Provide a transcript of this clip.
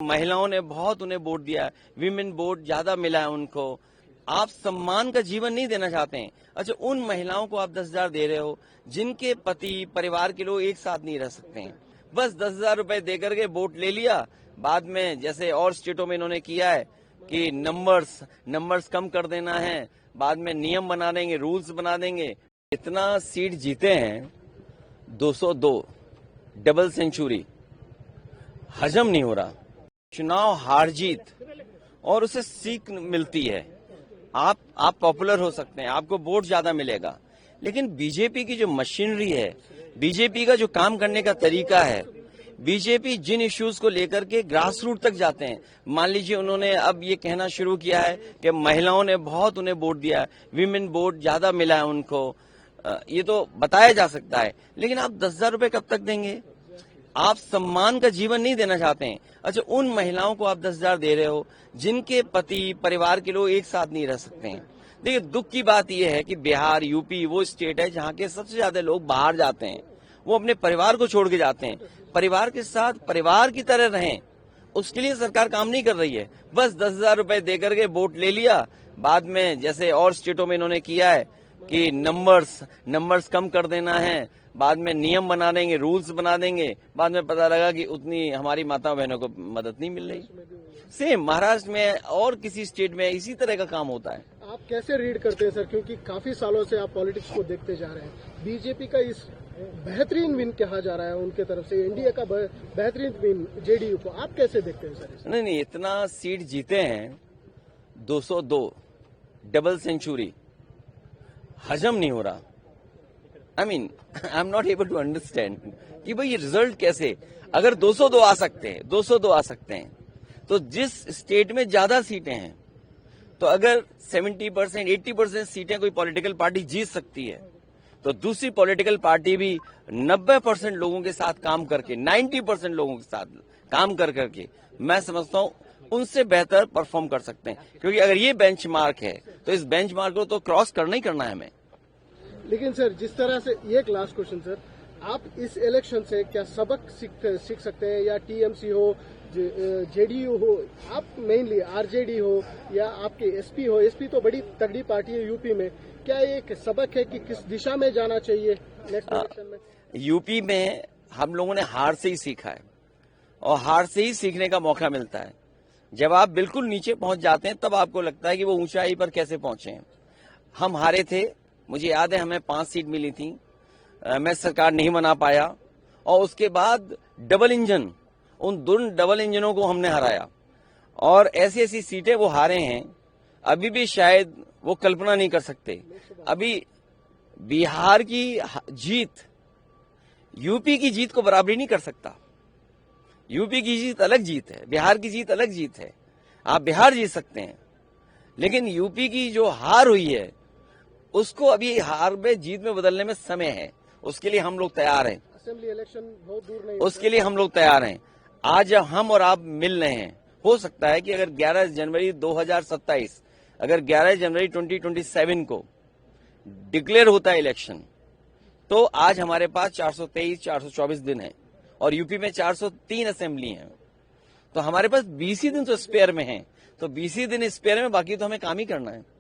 महिलाओं ने बहुत उन्हें वोट दिया है, विमेन वोट ज्यादा मिला है उनको। आप सम्मान का जीवन नहीं देना चाहते हैं। अच्छा, उन महिलाओं को आप 10,000 दे रहे हो जिनके पति परिवार के लोग एक साथ नहीं रह सकते हैं। बस 10,000 रुपए दे करके वोट ले लिया, बाद में जैसे और स्टेटों में इन्होंने किया है कि नंबर्स कम कर देना है, बाद में नियम बना देंगे, रूल्स बना देंगे। इतना सीट जीते हैं 202, डबल सेंचुरी, हजम नहीं हो रहा। चुनाव हार जीत और उसे सीख मिलती है। आप पॉपुलर हो सकते हैं, आपको वोट ज्यादा मिलेगा, लेकिन बीजेपी की जो मशीनरी है, बीजेपी का जो काम करने का तरीका है, बीजेपी जिन इश्यूज को लेकर के ग्रास रूट तक जाते हैं। मान लीजिए उन्होंने अब ये कहना शुरू किया है कि महिलाओं ने बहुत उन्हें वोट दिया है, विमेन वोट ज्यादा मिला है उनको। ये तो बताया जा सकता है, लेकिन आप 10,000 रुपए कब तक देंगे? आप सम्मान का जीवन नहीं देना चाहते हैं। अच्छा, उन महिलाओं को आप 10,000 दे रहे हो जिनके पति परिवार के लोग एक साथ नहीं रह सकते हैं। देखिए, दुख की बात यह है कि बिहार, यूपी वो स्टेट है जहां के सबसे ज्यादा लोग बाहर जाते हैं, वो अपने परिवार को छोड़ के जाते हैं। परिवार के साथ परिवार की तरह रहें, उसके लिए सरकार काम नहीं कर रही है। बस 10,000 रुपए दे करके वोट ले लिया, बाद में जैसे और स्टेटों में इन्होंने किया है कि नंबर्स कम कर देना है, बाद में नियम बना देंगे, रूल्स बना देंगे, बाद में पता लगा कि उतनी हमारी माता बहनों को मदद नहीं मिल रही। सेम महाराष्ट्र में और किसी स्टेट में इसी तरह का काम होता है। आप कैसे रीड करते हैं सर, क्योंकि काफी सालों से आप पॉलिटिक्स को देखते जा रहे हैं। बीजेपी का इस बेहतरीन विन कहा जा रहा है उनके तरफ से, इंडिया का बेहतरीन विन जेडीयू को, आप कैसे देखते हैं सर? नहीं, इतना सीट जीते हैं 202, डबल सेंचुरी, हजम नहीं हो रहा। I am not able to understand कि भाई ये रिजल्ट कैसे, अगर 202 आ सकते हैं तो जिस स्टेट में ज्यादा सीटें हैं, तो अगर 70%, 80% सीटें कोई पॉलिटिकल पार्टी जीत सकती है, तो दूसरी पॉलिटिकल पार्टी भी 90% लोगों के साथ काम करके, 90% लोगों के साथ काम कर करके, मैं समझता हूं उनसे बेहतर परफॉर्म कर सकते हैं। क्योंकि अगर ये बेंचमार्क है तो इस बेंचमार्क को तो क्रॉस करना ही करना है हमें। लेकिन सर, जिस तरह से, ये एक लास्ट क्वेश्चन सर, आप इस इलेक्शन से क्या सबक सीख सकते हैं? या टीएमसी हो, जेडीयू हो, आप मेनली आरजेडी हो, या आपके एसपी हो, एसपी तो बड़ी तगड़ी पार्टी है यूपी में, क्या एक सबक है कि किस दिशा में जाना चाहिए नेक्स्ट इलेक्शन में? यूपी में हम लोगों ने हार से ही सीखा है, और हार से ही सीखने का मौका मिलता है। जब आप बिल्कुल नीचे पहुंच जाते हैं तब आपको लगता है कि वो ऊंचाई पर कैसे पहुंचे हैं। हम हारे थे, मुझे याद है हमें 5 सीट मिली थी, मैं सरकार नहीं बना पाया, और उसके बाद डबल इंजन, उन दोनों डबल इंजनों को हमने हराया, और ऐसी ऐसी सीटें वो हारे हैं अभी भी शायद वो कल्पना नहीं कर सकते। अभी बिहार की जीत यूपी की जीत को बराबरी नहीं कर सकता। यूपी की जीत अलग जीत है, बिहार की जीत अलग जीत है। आप बिहार जीत सकते हैं, लेकिन यूपी की जो हार हुई है उसको अभी हार में जीत में बदलने में समय है। उसके लिए हम लोग तैयार हैं। असेंबली इलेक्शन बहुत दूर नहीं, उसके लिए हम लोग तैयार हैं। आज जब हम और आप मिल रहे हैं, हो सकता है कि अगर 11 जनवरी 2027, अगर 11 जनवरी 2027 को डिक्लेयर होता है इलेक्शन, तो आज हमारे पास 423, 424 दिन है, और यूपी में 403 असेंबली हैं, तो हमारे पास 20 ही दिन तो स्पेयर में है। तो 20 ही दिन स्पेयर में, बाकी तो हमें काम ही करना है।